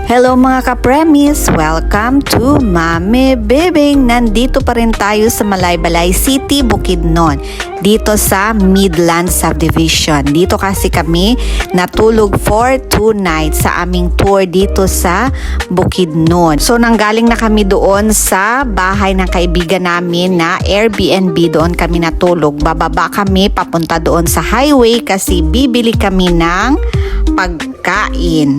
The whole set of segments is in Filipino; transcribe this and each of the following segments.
Hello mga ka-premis! Welcome to Mami Bibing! Nandito pa rin tayo sa Malaybalay City, Bukidnon. Dito sa Midland Subdivision. Dito kasi kami natulog for 2 nights sa aming tour dito sa Bukidnon. So nanggaling na kami doon sa bahay ng kaibigan namin na Airbnb. Doon kami natulog. Bababa kami papunta doon sa highway kasi bibili kami ng pagkain.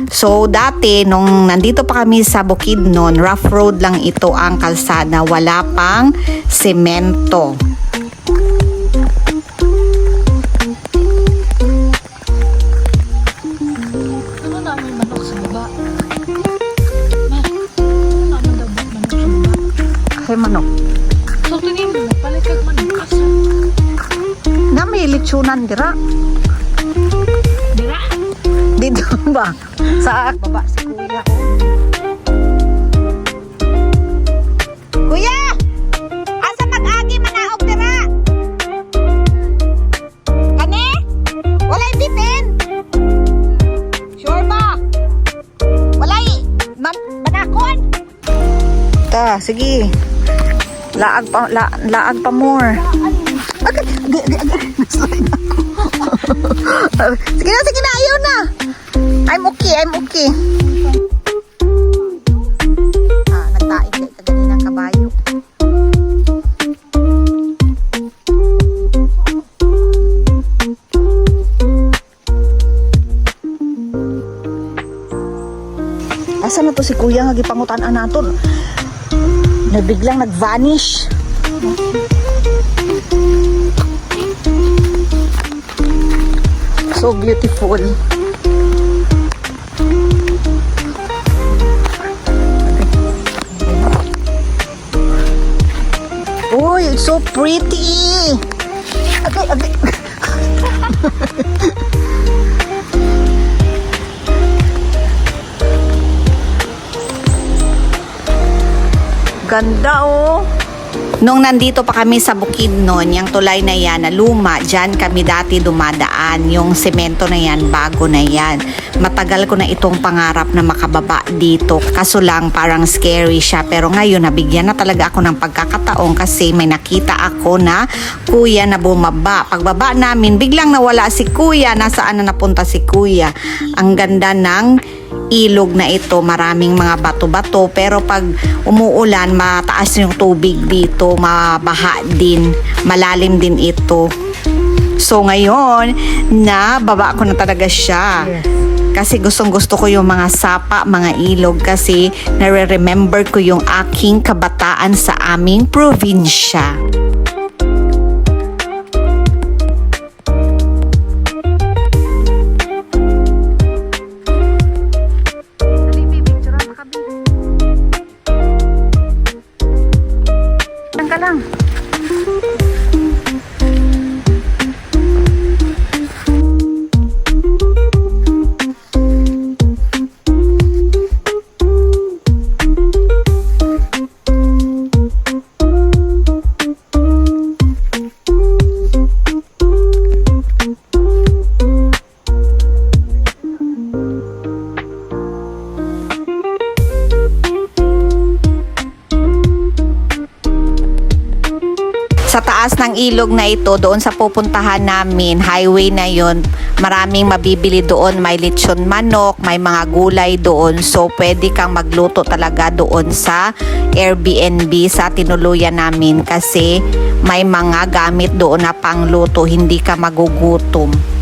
So dati nung nandito pa kami sa Bukidnon, rough road lang ito ang kalsada, wala pang semento. Ano namin manok sa baba? Ano namin daw manok sa baba? Kay manok. So tingin mo, palikag manok asa. Na may lechonan dira. Dira? Dito ba? Sa baba si kuya. Kuya! Asa mag-agi manaog dira? Kani? Walay bitin? Sure ba? Walay manakon? Ta, sige. Laag pa more. Sige na, ayaw na. I'm okay. Nagtaig kay kaganinang kabayo. Asa na to si kuya nga gipangutan-an naton? Nabiglang nag-vanish. So beautiful. Oh, it's so pretty. Okay. Ganda oh. Nung nandito pa kami sa Bukidnon, yung tulay na yan na luma, dyan kami dati dumadaan. Yung semento na yan, bago na yan. Matagal ko na itong pangarap na makababa dito. Kaso lang parang scary siya. Pero ngayon, nabigyan na talaga ako ng pagkakataon kasi may nakita ako na kuya na bumaba. Pagbaba namin, biglang nawala si kuya. Nasaan na napunta si kuya? Ang ganda ng ilog na ito, maraming mga bato-bato, pero pag umuulan mataas yung tubig dito, mabaha din, malalim din ito. So ngayon na baba ko na talaga siya. Kasi gustong-gusto ko yung mga sapa, mga ilog kasi nare-remember ko yung aking kabataan sa aming probinsya. Lang. Sa taas ng ilog na ito, doon sa pupuntahan namin, highway na yon, maraming mabibili doon. May lechon manok, may mga gulay doon. So, pwede kang magluto talaga doon sa Airbnb, sa tinuluyan namin. Kasi may mga gamit doon na pangluto, hindi ka magugutom.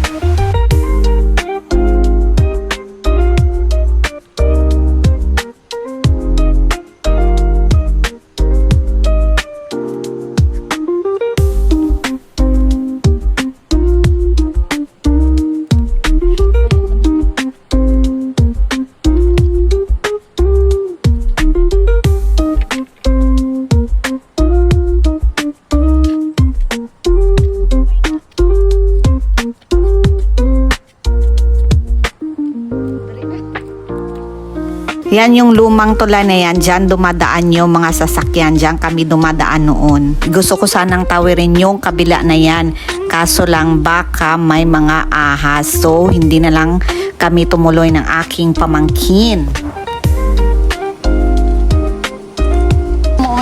Yan yung lumang tulay na yan, dyan dumadaan yung mga sasakyan, dyan kami dumadaan noon. Gusto ko sanang tawirin yung kabila na yan, kaso lang baka may mga ahas, so hindi na lang kami tumuloy ng aking pamangkin.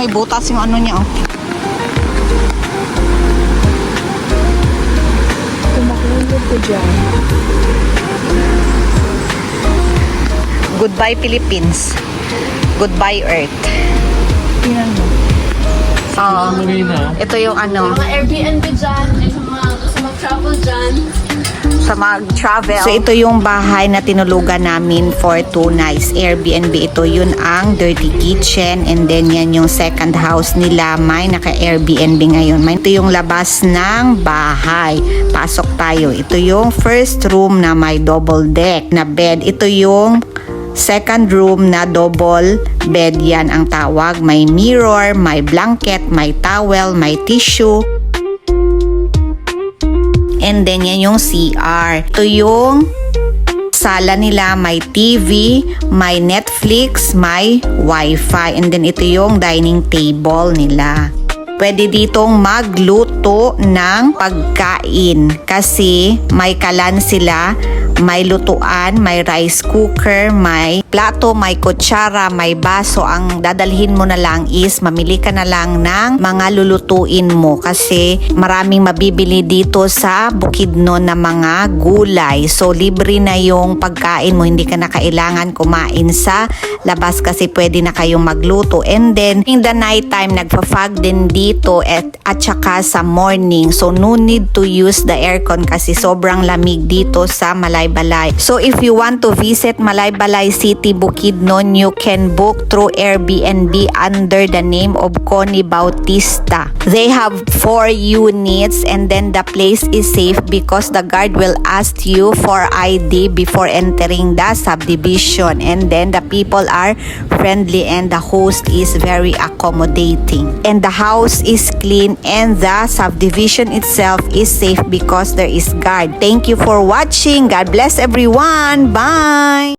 may butas yung ano niya, oh. Tumakulog ko dyan. Goodbye Philippines. Goodbye Earth. Tingnan mo. Ito yung ano, Mga Airbnb dyan, ay sa mga gusto mag-travel dyan. sa mag-travel. So ito yung bahay na tinulugan namin for 2 nights. Airbnb ito, yun ang dirty kitchen, and then yan yung second house nila. May naka-Airbnb ngayon. Ito yung labas ng bahay. Pasok tayo. Ito yung first room na may double deck na bed. Ito yung second room na double bed, yan ang tawag. May mirror, may blanket, may towel, may tissue. And then yan yung CR. Ito yung sala nila, may TV, may Netflix, may Wi-Fi. And then ito yung dining table nila. Pwede ditong magluto ng pagkain kasi may kalan sila, may lutuan, may rice cooker, may plato, may kutsara, may baso. Ang dadalhin mo na lang is mamili ka na lang ng mga lulutuin mo kasi maraming mabibili dito sa Bukidnon na mga gulay. So libre na yung pagkain mo, hindi ka na kailangan kumain sa labas kasi pwede na kayong magluto. And then in the night time nagpa-fog din dito at saka sa morning. So no need to use the aircon kasi sobrang lamig dito sa Malaybalay. So if you want to visit Malaybalay City, Bukidnon, you can book through Airbnb under the name of Connie Bautista. They have 4 units and then the place is safe because the guard will ask you for ID before entering the subdivision, and then the people are friendly and the host is very accommodating. And the house is clean and the subdivision itself is safe because there is guard. Thank you for watching. God bless everyone. Bye!